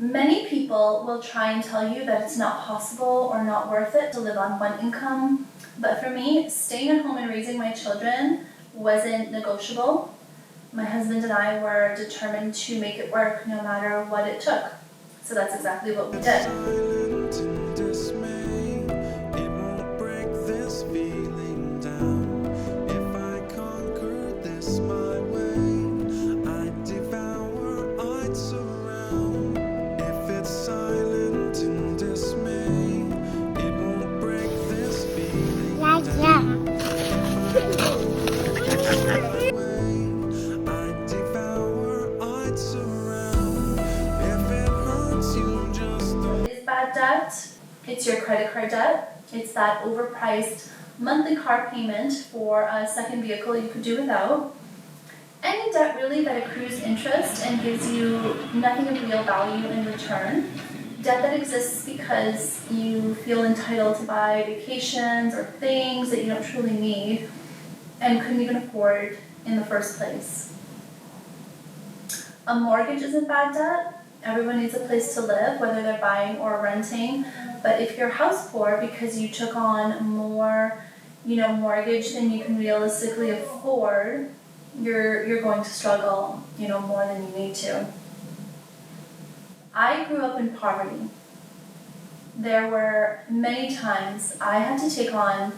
Many people will try and tell you that it's not possible or not worth it to live on one income, but for me, staying at home and raising my children wasn't negotiable. My husband and I were determined to make it work no matter what it took. So that's exactly what we did. Is bad debt? It's your credit card debt. It's that overpriced monthly car payment for a second vehicle you could do without. Any debt really that accrues interest and gives you nothing of real value in return. Debt that exists because you feel entitled to buy vacations or things that you don't truly need and couldn't even afford in the first place. A mortgage isn't bad debt. Everyone needs a place to live, whether they're buying or renting. But if you're house poor because you took on more, mortgage than you can realistically afford, you're going to struggle, more than you need to. I grew up in poverty. There were many times I had to take on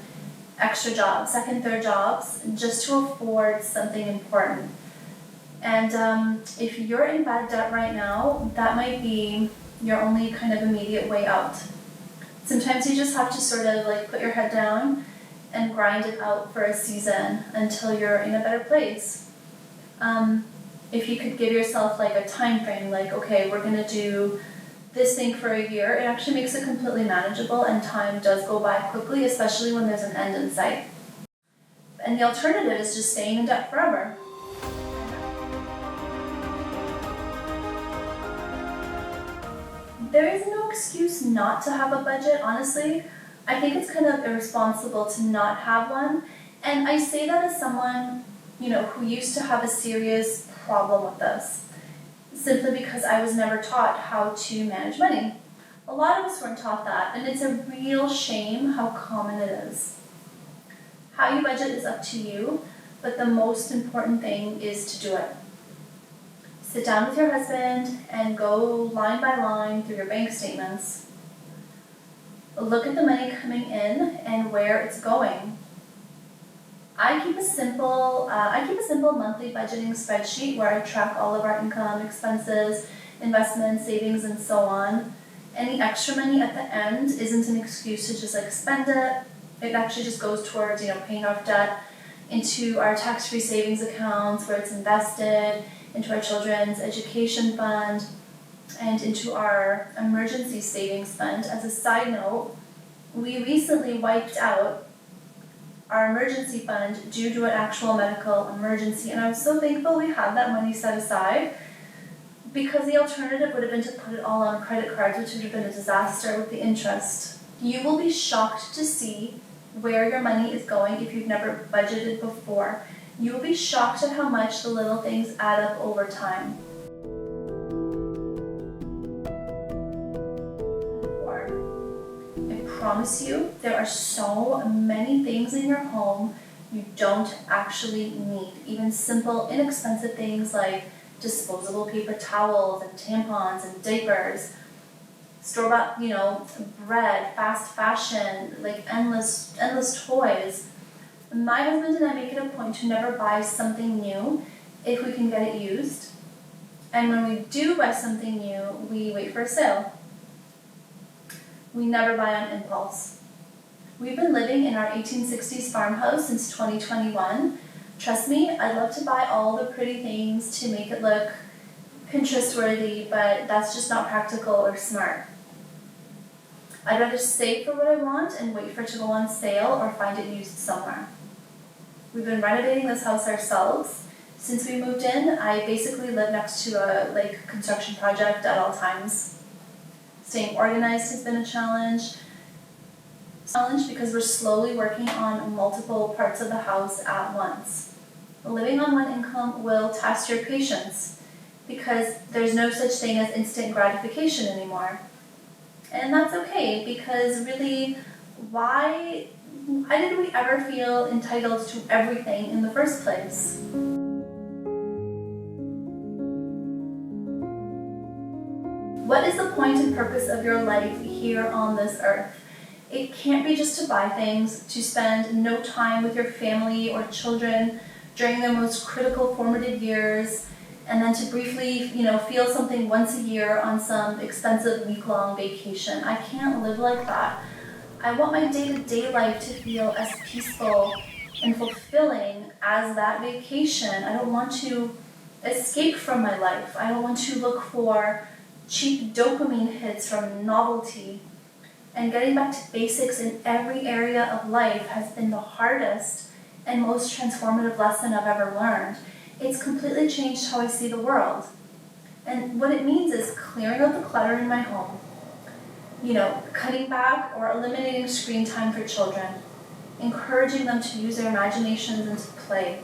extra jobs, second, third jobs, just to afford something important. And if you're in bad debt right now, that might be your only kind of immediate way out. Sometimes you just have to sort of put your head down and grind it out for a season until you're in a better place. If you could give yourself a time frame, okay, we're gonna do this thing for a year, it actually makes it completely manageable and time does go by quickly, especially when there's an end in sight. And the alternative is just staying in debt forever. There is no excuse not to have a budget, honestly. I think it's kind of irresponsible to not have one. And I say that as someone, who used to have a serious problem with this, simply because I was never taught how to manage money. A lot of us weren't taught that, and it's a real shame how common it is. How you budget is up to you, but the most important thing is to do it. Sit down with your husband and go line by line through your bank statements. Look at the money coming in and where it's going. I keep a simple monthly budgeting spreadsheet where I track all of our income, expenses, investments, savings, and so on. Any extra money at the end isn't an excuse to just spend it. It actually just goes towards paying off debt, into our tax-free savings accounts where it's invested, into our children's education fund, and into our emergency savings fund. As a side note, we recently wiped out our emergency fund due to an actual medical emergency, and I was so thankful we had that money set aside, because the alternative would have been to put it all on credit cards, which would have been a disaster with the interest. You will be shocked to see where your money is going if you've never budgeted before. You will be shocked at how much the little things add up over time. I promise you, there are so many things in your home you don't actually need. Even simple, inexpensive things like disposable paper towels and tampons and diapers, store-bought, bread, fast fashion, endless toys. My husband and I make it a point to never buy something new if we can get it used. And when we do buy something new, we wait for a sale. We never buy on impulse. We've been living in our 1860s farmhouse since 2021. Trust me, I'd love to buy all the pretty things to make it look Pinterest-worthy, but that's just not practical or smart. I'd rather save for what I want and wait for it to go on sale or find it used somewhere. We've been renovating this house ourselves. Since we moved in, I basically live next to a construction project at all times. Staying organized has been a challenge because we're slowly working on multiple parts of the house at once. Living on one income will test your patience. because there's no such thing as instant gratification anymore. And that's okay, because really, why did we ever feel entitled to everything in the first place? What is the point and purpose of your life here on this earth? It can't be just to buy things, to spend no time with your family or children during their most critical formative years, and then to briefly, feel something once a year on some expensive week-long vacation. I can't live like that. I want my day-to-day life to feel as peaceful and fulfilling as that vacation. I don't want to escape from my life. I don't want to look for cheap dopamine hits from novelty. And getting back to basics in every area of life has been the hardest and most transformative lesson I've ever learned. It's completely changed how I see the world. And what it means is clearing out the clutter in my home, cutting back or eliminating screen time for children, encouraging them to use their imaginations and to play,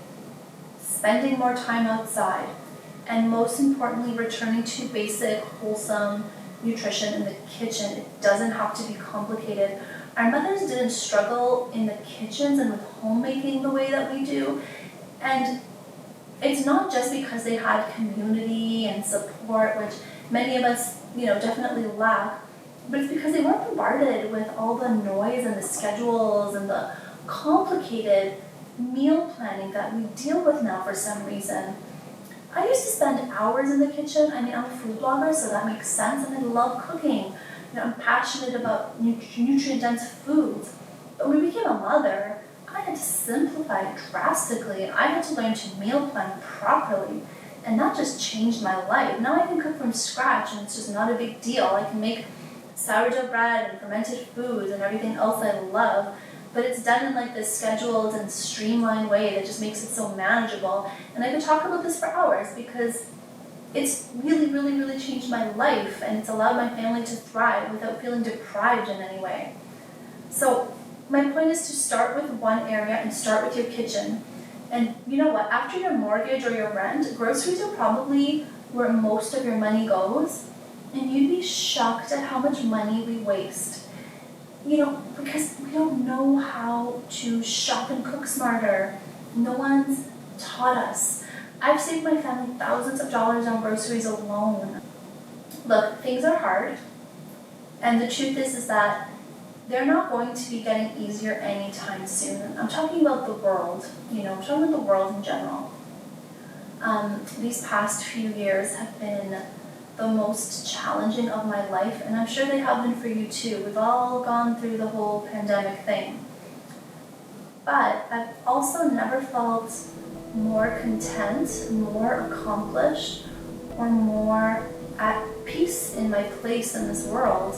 spending more time outside, and most importantly, returning to basic, wholesome nutrition in the kitchen. It doesn't have to be complicated. Our mothers didn't struggle in the kitchens and with homemaking the way that we do. And it's not just because they had community and support, which many of us, definitely lack, but it's because they weren't bombarded with all the noise and the schedules and the complicated meal planning that we deal with now for some reason. I used to spend hours in the kitchen. I'm a food blogger, so that makes sense, and I love cooking. I'm passionate about nutrient-dense foods. But when I became a mother, I had to simplify drastically, and I had to learn to meal plan properly. And that just changed my life. Now I can cook from scratch, and it's just not a big deal. I can make sourdough bread and fermented foods and everything else I love. But it's done in this scheduled and streamlined way that just makes it so manageable. And I could talk about this for hours because it's really, really, really changed my life, and it's allowed my family to thrive without feeling deprived in any way. So my point is to start with one area and start with your kitchen. And you know what? After your mortgage or your rent, groceries are probably where most of your money goes. And you'd be shocked at how much money we waste. Because we don't know how to shop and cook smarter. No one's taught us. I've saved my family thousands of dollars on groceries alone. Look, things are hard. And the truth is that they're not going to be getting easier anytime soon. I'm talking about the world, I'm talking about the world in general. These past few years have been the most challenging of my life, and I'm sure they have been for you too. We've all gone through the whole pandemic thing. But I've also never felt more content, more accomplished, or more at peace in my place in this world.